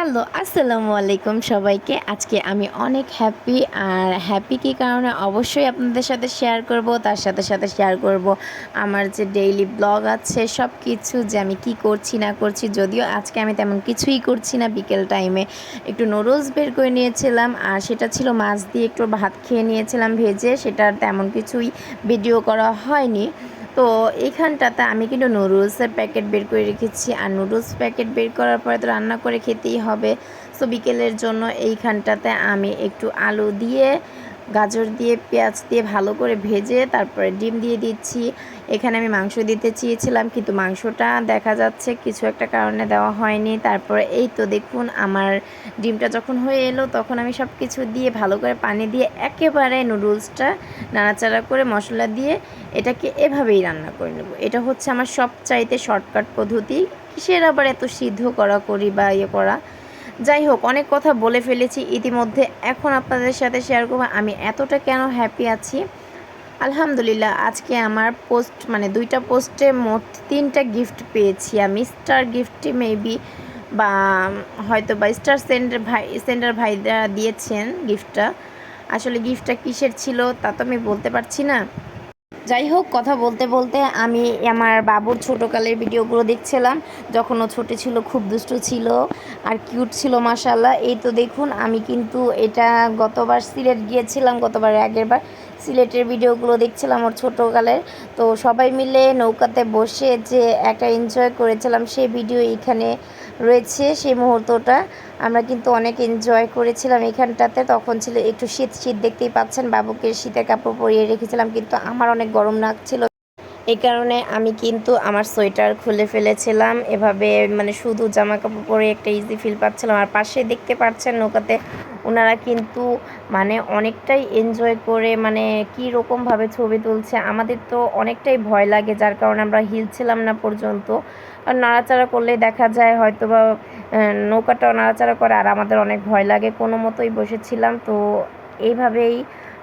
Hello, আসসালামু আলাইকুম সবাইকে। আজকে আমি অনেক হ্যাপি। আর হ্যাপি কী কারণে অবশ্যই আপনাদের সাথে শেয়ার করব। তার সাথে সাথে শেয়ার করব আমার যে ডেইলি ব্লগ আছে সব কিছু, যে আমি কি করছি না করছি। যদিও আজকে আমি তেমন কিছুই করছি না, বিকেল টাইমে একটু নুডলস বের করে নিয়েছিলাম, আর সেটা ছিল মাছ দিয়ে একটু ভাত খেয়ে নিয়েছিলাম ভেজে। সেটার তেমন কিছুই ভিডিও করা হয়নি। তো এইখানটাতে আমি কিন্তু নুডলসের প্যাকেট বের করে রেখেছি, আর নুডলস প্যাকেট বের করার পরে তো রান্না করে খেতেই হবে। সো বিকেলের জন্য এইখানটাতে আমি একটু আলু দিয়ে, গাজর দিয়ে, পেঁয়াজ দিয়ে ভালো করে ভেজে তারপরে ডিম দিয়ে দিচ্ছি। এখানে আমি মাংস দিতে চেয়েছিলাম, কিন্তু মাংসটা দেখা যাচ্ছে কিছু একটা কারণে দেওয়া হয়নি। তারপরে এই তো দেখুন, আমার ডিমটা যখন হয়ে এলো তখন আমি সব কিছু দিয়ে ভালো করে পানি দিয়ে একেবারে নুডলসটা নাড়াচাড়া করে মশলা দিয়ে এটাকে এভাবেই রান্না করে নেব। এটা হচ্ছে আমার সবচাইতে শর্টকাট পদ্ধতি। কিসের আবার এত সিদ্ধ করি বা করা। যাই হোক, অনেক কথা বলে ফেলেছি ইতিমধ্যে। এখন আপনাদের সাথে শেয়ার করব আমি এতটা কেন হ্যাপি আছি। আলহামদুলিল্লাহ, আজকে আমার দুইটা পোস্টে মোট 3টা গিফট পেয়েছি আমি। স্টার গিফটে মেবি, বা হয়তো বা স্টার সেন্টার ভাইরা দিয়েছেন গিফটটা। আসলে গিফটটা কিসের ছিল তা তো আমি বলতে পারছি না। যাই হোক, কথা বলতে বলতে আমি আমার বাবুর ছোটোকালের ভিডিওগুলো দেখছিলাম। যখন ও ছোটো ছিল খুব দুষ্টু ছিল আর কিউট ছিল মাশাল্লাহ। এই তো দেখুন, আমি কিন্তু এটা গতবার সিলেট গিয়েছিলাম, আগের বার সিলেটের ভিডিওগুলো দেখছিলাম ওর ছোটোকালের। তো সবাই মিলে নৌকাতে বসে যে একটা এনজয় করেছিলাম সেই ভিডিও এখানে রয়েছে। সেই মুহূর্তটা আমরা কিন্তু অনেক এনজয় করেছিলাম এখানটাতে। তখন ছিল একটু শীত শীত, দেখতেই পাচ্ছেন বাবুকে শীতের কাপড় পরিয়ে রেখেছিলাম, কিন্তু আমার অনেক গরম লাগছিল। এই কারণে আমি কিন্তু আমার সোয়েটার খুলে ফেলেছিলাম এভাবে, শুধু জামা কাপড় পরে একটা ইজি ফিল পাচ্ছিলাম। আর পাশে দেখতে পাচ্ছেন নৌকাতে ওনারা কিন্তু অনেকটাই এনজয় করে, কী রকমভাবে ছবি তুলছে। আমাদের তো অনেকটাই ভয় লাগে, যার কারণে আমরা হিলছিলাম না পর্যন্ত। আর নাড়াচাড়া করলেই দেখা যায় হয়তো বা নৌকাটাও নাড়াচাড়া করে, আর আমাদের অনেক ভয় লাগে। কোনো মতোই বসেছিলাম। তো এইভাবেই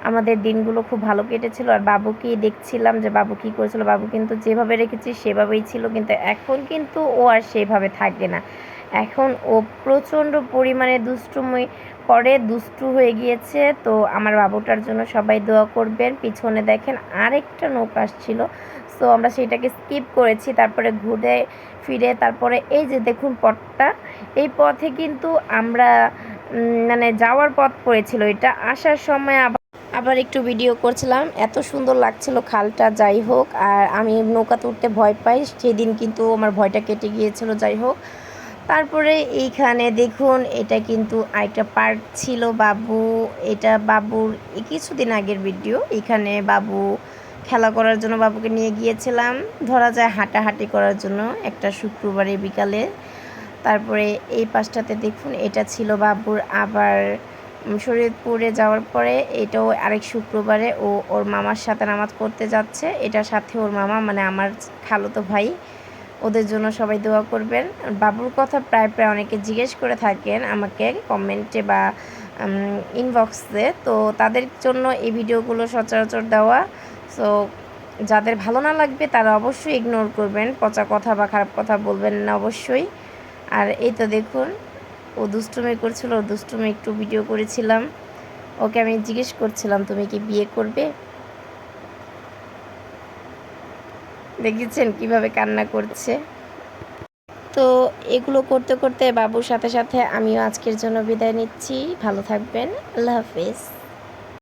আমাদের দিনগুলো খুব ভালো কেটেছিল। আর বাবুকেই দেখছিলাম যে বাবু কী করেছিল। বাবু কিন্তু যেভাবে রেখেছি সেভাবেই ছিল, কিন্তু এখন কিন্তু ও আর সেভাবে থাকে না। এখন ও প্রচণ্ড পরিমাণে দুষ্টুমি করে, দুষ্টু হয়ে গিয়েছে। তো আমার বাবুটার জন্য সবাই দোয়া করবেন। পিছনে দেখেন আরেকটা নৌকা আসছিল, সো আমরা সেটাকে স্কিপ করেছি। তারপরে ঘুরে ফিরে তারপরে এই যে দেখুন পথটা, এই পথে কিন্তু আমরা যাওয়ার পথ পড়েছিল, এটা আসার সময় আবার একটু ভিডিও করছিলাম। এত সুন্দর লাগছিল খালটা। যাই হোক, আর আমি নৌকাতে উঠতে ভয় পাই, সেদিন কিন্তু আমার ভয়টা কেটে গিয়েছিল। যাই হোক, তারপরে এইখানে দেখুন, এটা কিন্তু আরেকটা পার্ক ছিল এটা বাবুর কিছুদিন আগের ভিডিও। এখানে বাবু খেলা করার জন্য বাবুকে নিয়ে গিয়েছিলাম, ধরা যায় হাঁটাহাঁটি করার জন্য, একটা শুক্রবারে বিকালে। তারপরে এই পাশটাতে দেখুন, এটা ছিল বাবুর আবার শরীয়তপুরে যাওয়ার পরে, এটাও আরেক শুক্রবারে ও ওর মামার সাথে নামাজ পড়তে যাচ্ছে। এটার সাথে ওর মামা আমার খালাতো ভাই। ওদের জন্য সবাই দোয়া করবেন। বাবুর কথা প্রায় অনেকে জিজ্ঞেস করে থাকেন আমাকে কমেন্টে বা ইনবক্সে। তো তাদের জন্য এই ভিডিওগুলো সচরাচর দেওয়া। সো যাদের ভালো না লাগবে তারা অবশ্যই ইগনোর করবেন, পচা কথা বা খারাপ কথা বলবেন না অবশ্যই। আর এই তো দেখুন, ও দুষ্টুমি করছিল, ওর দুষ্টুমি একটু ভিডিও করেছিলাম। ওকে আমি জিজ্ঞেস করছিলাম তুমি কি বিয়ে করবে। দেখেছেন কিভাবে কান্না করছে। তো এগুলো করতে করতে বাবুর সাথে সাথে আমিও আজকের জন্য বিদায় নিচ্ছি। ভালো থাকবেন। আল্লাহ হাফেজ।